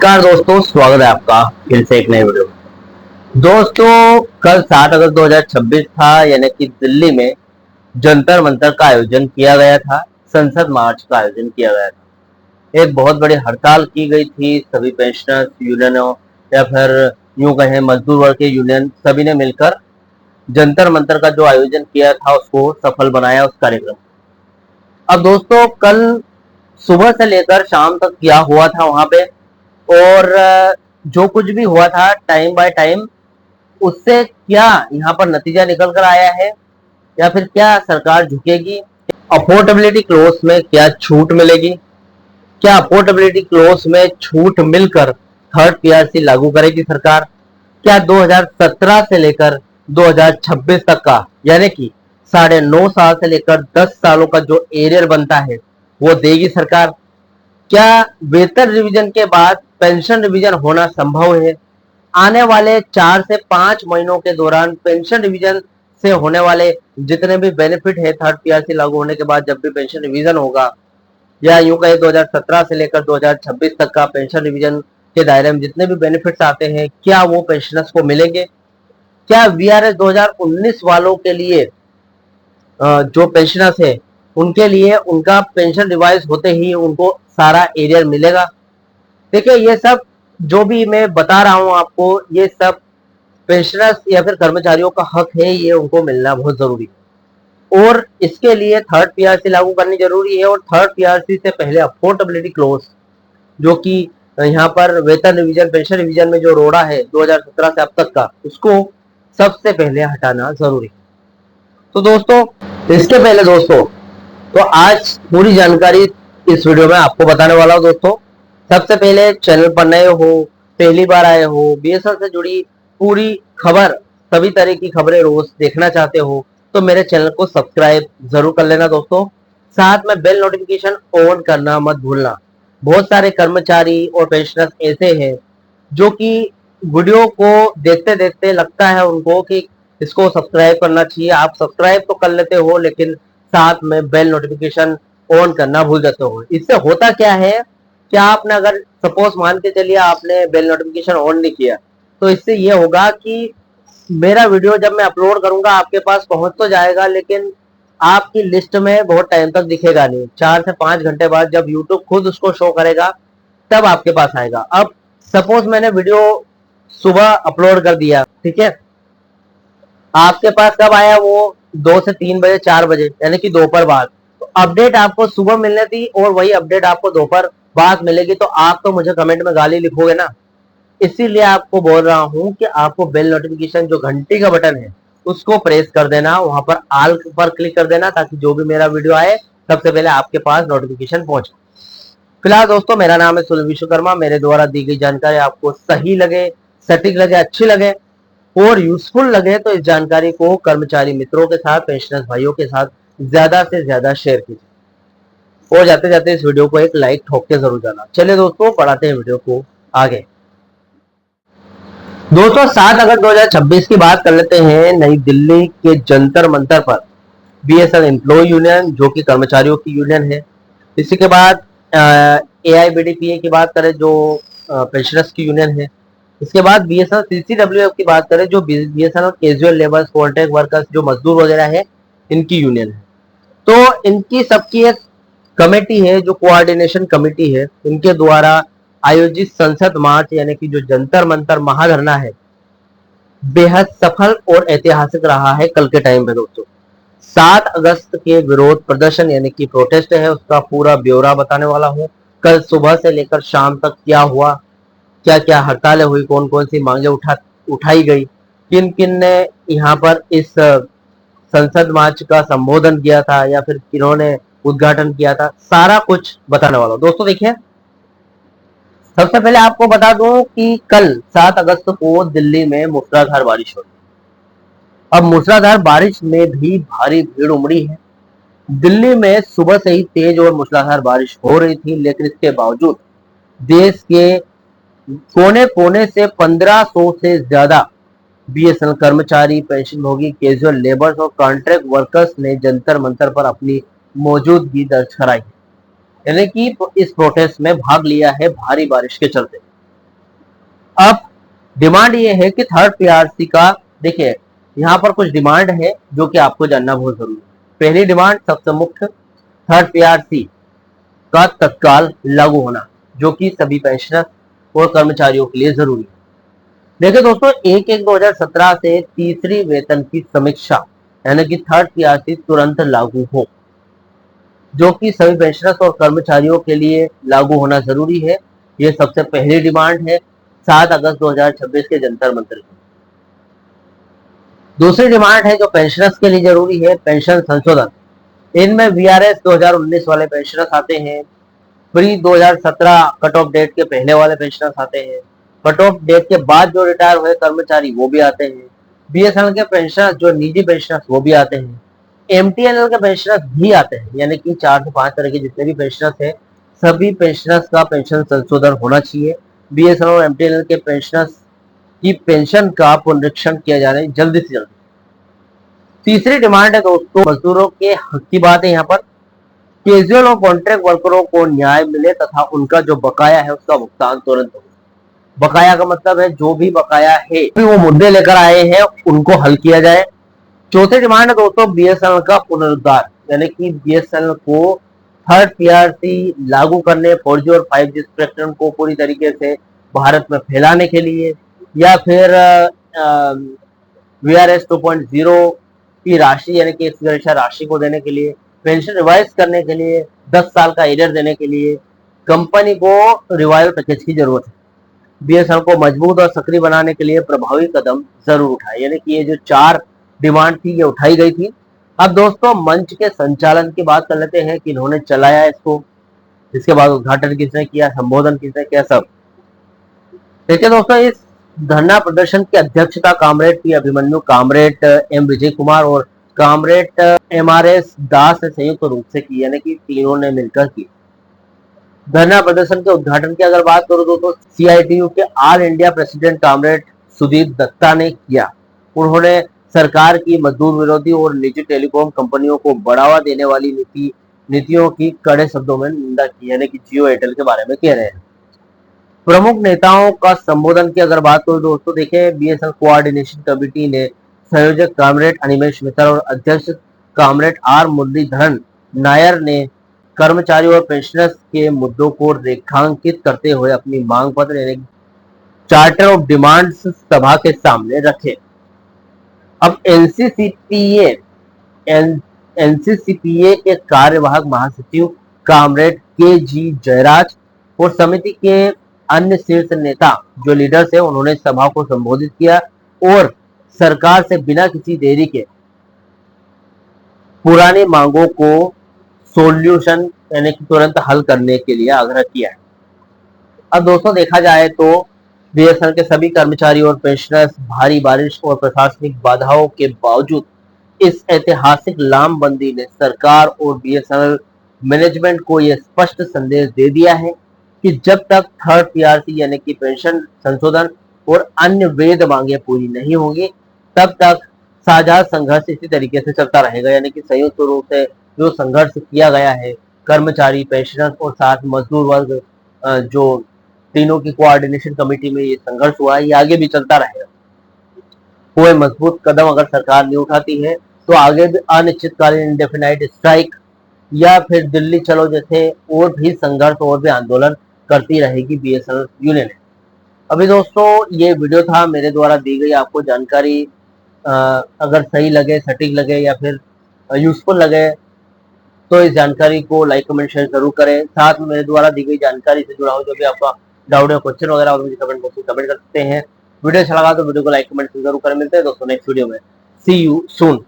नमस्कार दोस्तों, स्वागत है आपका फिर से एक नए वीडियो में। दोस्तों, कल 7 अगस्त 2026 था, यानी कि दिल्ली में जंतर मंतर का आयोजन किया गया था। संसद मार्च का आयोजन किया गया था। एक बहुत बड़ी हड़ताल की गई थी। सभी पेंशनर्स यूनियनों या फिर यूं कहें मजदूर वर्ग के यूनियन सभी ने मिलकर जंतर मंतर का जो आयोजन किया था उसको सफल बनाया, उस कार्यक्रम। अब दोस्तों, कल सुबह से लेकर शाम तक क्या हुआ था वहां पे, और जो कुछ भी हुआ था टाइम बाय टाइम, उससे क्या यहाँ पर नतीजा निकल कर आया है, या फिर क्या सरकार झुकेगी? अफोर्डेबिलिटी क्लोज में क्या छूट मिलेगी? क्या अफोर्डेबिलिटी क्लोज में छूट मिलकर थर्ड पीआरसी लागू करेगी सरकार? क्या 2017 से लेकर 2026 तक का, यानी कि 9.5 साल से लेकर 10 सालों का जो एरियर बनता है वो देगी सरकार? क्या वेतन रिवीजन के बाद पेंशन रिवीजन होना संभव है? आने वाले 4 से 5 महीनों के दौरान पेंशन रिवीजन से होने वाले जितने भी बेनिफिट है, थर्ड पीआरसी लागू होने के बाद जब भी पेंशन रिवीजन होगा, या यूं कहे 2017 से लेकर 2026 तक का पेंशन रिवीजन के दायरे में जितने भी बेनिफिट्स आते हैं, क्या वो पेंशनर्स को मिलेंगे? क्या वीआरएस 2019 वालों के लिए जो पेंशनर्स है उनके लिए उनका पेंशन रिवाइज होते ही उनको सारा एरियर मिलेगा? देखिए, ये सब जो भी मैं बता रहा हूं आपको, ये सब पेंशनर्स या फिर कर्मचारियों का हक है, ये उनको मिलना बहुत जरूरी है। और इसके लिए थर्ड पीआरसी लागू करनी जरूरी है, और थर्ड पीआरसी से पहले अफोर्डेबिलिटी क्लोज, जो कि यहाँ पर वेतन रिवीजन पेंशन रिवीजन में जो रोड़ा है 2017 से अब तक का, उसको सबसे पहले हटाना जरूरी है। तो दोस्तों, इसके पहले दोस्तों, तो आज पूरी जानकारी इस वीडियो में आपको बताने वाला हूं। दोस्तों, सबसे पहले चैनल पर नए हो, पहली बार आए हो, बीएसएन से जुड़ी पूरी खबर, सभी तरह की खबरें रोज देखना चाहते हो, तो मेरे चैनल को सब्सक्राइब जरूर कर लेना दोस्तों। साथ में बेल नोटिफिकेशन ऑन करना मत भूलना। बहुत सारे कर्मचारी और पेंशनर्स ऐसे हैं जो कि वीडियो को देखते देखते लगता है उनको कि इसको सब्सक्राइब करना चाहिए। आप सब्सक्राइब तो कर लेते हो, लेकिन साथ में बेल नोटिफिकेशन ऑन करना भूल जाते हो। इससे होता क्या है कि आपने, अगर सपोज मान के चलिए आपने बेल नोटिफिकेशन ऑन नहीं किया, तो इससे ये होगा कि मेरा वीडियो जब मैं अपलोड करूंगा आपके पास पहुंच तो जाएगा, लेकिन आपकी लिस्ट में बहुत टाइम तक दिखेगा नहीं। 4 से 5 घंटे बाद जब यूट्यूब खुद उसको शो करेगा तब आपके पास आएगा। अब सपोज मैंने वीडियो सुबह अपलोड कर दिया, ठीक है, आपके पास कब आया वो? 2 से 3 बजे, 4 बजे, यानी कि दोपहर बाद। तो अपडेट आपको सुबह मिलनी थी और वही अपडेट आपको दोपहर बाद मिलेगी, तो आप तो मुझे कमेंट में गाली लिखोगे ना। इसीलिए आपको बोल रहा हूं कि आपको बेल नोटिफिकेशन, जो घंटी का बटन है, उसको प्रेस कर देना, वहां पर ऑल पर क्लिक कर देना, ताकि जो भी मेरा वीडियो आए सबसे पहले आपके पास नोटिफिकेशन पहुंचे। फिलहाल दोस्तों, मेरा नाम है सुनील विश्वकर्मा। मेरे द्वारा दी गई जानकारी आपको सही लगे, सटीक लगे, अच्छी लगे और यूजफुल लगे तो इस जानकारी को कर्मचारी मित्रों के साथ, पेंशनर्स भाइयों के साथ ज्यादा से ज्यादा शेयर कीजिए, और जाते जाते इस वीडियो को एक लाइक ठोक के जरूर जाना। चलिए दोस्तों, बढ़ाते हैं वीडियो को आगे। दोस्तों, 7 अगस्त 2026 की बात कर लेते हैं। नई दिल्ली के जंतर मंतर पर बीएसएन एम्प्लॉय यूनियन, जो कि कर्मचारियों की यूनियन है। इसी के बाद एआईबीडीपीए की बात करें, जो पेंशनर्स की यूनियन है। इसके बाद बीएसएन सीसीडब्ल्यूएफ की बात करें, जो BSN casual labours, contract workers, जो मजदूर वगैरह है, इनकी यूनियन है। तो इनकी सबकी एक कमेटी है, जो कोऑर्डिनेशन कमेटी है, इनके द्वारा आयोजित संसद मार्च, यानी कि जो जंतर मंतर महाधरना है, बेहद सफल और ऐतिहासिक रहा है कल के टाइम पे दोस्तों। 7 अगस्त के विरोध प्रदर्शन, यानी कि प्रोटेस्ट है, उसका पूरा ब्यौरा बताने वाला हूँ। कल सुबह से लेकर शाम तक क्या हुआ, क्या क्या हड़तालें हुई, कौन कौन सी मांगे उठाई गई, किन किन ने यहाँ पर इस संसद मार्च का संबोधन किया था, या फिर किन्होंने उद्घाटन किया था, सारा कुछ बताने वाला हूँ दोस्तों। देखिए, सबसे पहले आपको बता दूं कि कल 7 अगस्त को दिल्ली में मूसलाधार बारिश हुई। अब मूसलाधार बारिश में भी भारी भीड़ उमड़ी है। दिल्ली में सुबह से ही तेज और मूसलाधार बारिश हो रही थी, लेकिन इसके बावजूद देश के कोने कोने से 1500 से ज्यादा बीएसएनएल कर्मचारी, पेंशनभोगी, कैजुअल लेबर्स और कॉन्ट्रैक्ट वर्कर्स ने जंतर मंतर पर अपनी मौजूदगी दर्ज कराई, यानी कि इस प्रोटेस्ट में भाग लिया है भारी बारिश के चलते। अब डिमांड ये है कि थर्ड पीआरसी का, देखिए यहाँ पर कुछ डिमांड है जो कि आपको जानना बहुत जरूरी है। पहली डिमांड सबसे मुख्य, थर्ड पीआरसी का तत्काल लागू होना, जो कि सभी पेंशनर और कर्मचारियों के लिए जरूरी है। देखिए दोस्तों, 1/1/2017 से तीसरी वेतन की समीक्षा यानी कि थर्ड पीआरसी तुरंत लागू हो, जो कि सभी पेंशनर्स और कर्मचारियों के लिए लागू होना जरूरी है। ये सबसे पहली डिमांड है 7 अगस्त 2026 के जंतर मंतर की। दूसरी डिमांड है जो पेंशनर्स के लिए जरूरी है, पेंशन संशोधन। इनमें वीआरएस 2019 वाले पेंशनर्स आते हैं, प्री 2017 कट ऑफ डेट के पहले वाले पेंशनर्स आते हैं, कट ऑफ डेट के बाद जो रिटायर हुए कर्मचारी वो भी आते हैं, बीएसएनएल के पेंशनर्स जो निजी पेंशनर्स वो भी आते हैं, एमटीएनएल के पेंशनर्स भी आते हैं। यानी कि 4 से 5 तरह के जितने भी पेंशनर्स हैं, सभी पेंशनर्स का पेंशन संशोधन होना चाहिए। बीएसएनएल और एमटीएनएल के पेंशनर्स की पेंशन का पुनरीक्षण किया जाना जल्दी से जल्दी। तीसरी डिमांड है दोस्तों मजदूरों के हक की बात है यहाँ पर, कैजुअल और कॉन्ट्रैक्ट वर्करों को न्याय मिले तथा उनका जो बकाया है उसका भुगतान तुरंत हो। बकाया का मतलब है जो भी बकाया है, वो मुद्दे लेकर आए हैं उनको हल किया जाए। चौथी डिमांड है दोस्तों बीएसएनएल का पुनरुद्धार, यानी कि बीएसएनएल को थर्ड पीआरसी लागू करने, 4G और 5G स्पेक्ट्रम को पूरी तरीके से भारत में फैलाने के लिए, या फिर वीआरएस 2.0 की राशि यानी कि एक्सग्रेशन राशि को देने के लिए, पेंशन रिवाइज करने के लिए, 10 साल का एरियर देने के लिए कंपनी को रिवाइवल पैकेज की जरूरत है। बीएसएनएल को मजबूत और सक्रिय बनाने के लिए प्रभावी कदम जरूर उठाए। यानी कि ये जो 4 डिमांड थी ये उठाई गई थी। अब दोस्तों मंच के संचालन की बात कर लेते हैं कि इन्होंने चलाया इसको, इसके बाद उद्घाटन किसने किया, संबोधन किसने किया, सब। देखिए दोस्तों, इस धरना प्रदर्शन की अध्यक्षता comrade P Abhimanyu, comrade M Vijay Kumar और कामरेड एमआरएस दास ने संयुक्त रूप से की, यानी कि तीनों ने मिलकर की। धरना प्रदर्शन के उद्घाटन की अगर बात करूं तो सीआईटीयू के all India president comrade Sudip Datta ने किया। उन्होंने सरकार की मजदूर विरोधी और निजी टेलीकॉम कंपनियों को बढ़ावा देने वाली नीतियों की कड़े शब्दों में निंदा की, यानी कि जियो एयरटेल के बारे में कह रहे हैं। प्रमुख नेताओं का संबोधन की अगर बात करूं दोस्तों, देखिए बीएसएनएल कोऑर्डिनेशन कमेटी ने संयोजक कामरेड अनिमेश मित्तल और अध्यक्ष कामरेड आर मुरलीधरन नायर ने कर्मचारियों और पेंशनर्स के मुद्दों को रेखांकित करते हुए अपनी मांग पत्र यानी चार्टर ऑफ डिमांड्स सभा के सामने रखे। अब एनसीसीपीए के कार्यवाहक महासचिव कामरेड के जी जयराज और समिति के अन्य शीर्ष नेता जो लीडर्स है उन्होंने सभा को संबोधित किया और सरकार से बिना किसी देरी के पुरानी मांगों को सॉल्यूशन यानी कि तुरंत हल करने के लिए आग्रह किया है। अब दोस्तों देखा जाए तो बीएसएनएल के सभी कर्मचारी और पेंशनर्स भारी बारिश और प्रशासनिक बाधाओं के बावजूद इस ऐतिहासिक लामबंदी ने सरकार और बीएसएनएल मैनेजमेंट को यह स्पष्ट संदेश दे दिया है कि जब तक थर्ड पीआरसी यानी कि पेंशन संशोधन और अन्य वैध मांगे पूरी नहीं होंगी तब तक साझा संघर्ष इसी तरीके से चलता रहेगा। यानी कि संयुक्त रूप से जो संघर्ष किया गया है कर्मचारी, पेंशनर्स और साथ मजदूर वर्ग, जो तीनों की कोऑर्डिनेशन कमेटी में ये संघर्ष हुआ है, ये आगे भी चलता रहेगा। कोई मजबूत कदम अगर सरकार नहीं उठाती है तो आगे भी अनिश्चितकालीन इंडेफिनाइट स्ट्राइक या फिर दिल्ली चलो जैसे और भी संघर्ष और भी आंदोलन करती रहेगी बीएसएनएल यूनियन। अभी दोस्तों ये वीडियो था मेरे द्वारा दी गई आपको जानकारी, अगर सही लगे, सटीक लगे या फिर यूजफुल लगे तो इस जानकारी को लाइक कमेंट शेयर जरूर करें। साथ में मेरे द्वारा दी गई जानकारी से जुड़ा हो जो भी आपका डाउट या क्वेश्चन वगैरह और मुझे कमेंट बॉक्स में कमेंट कर सकते हैं। वीडियो अच्छा लगा तो वीडियो को लाइक कमेंट जरूर करें। मिलते हैं दोस्तों नेक्स्ट वीडियो में। सी यू सून।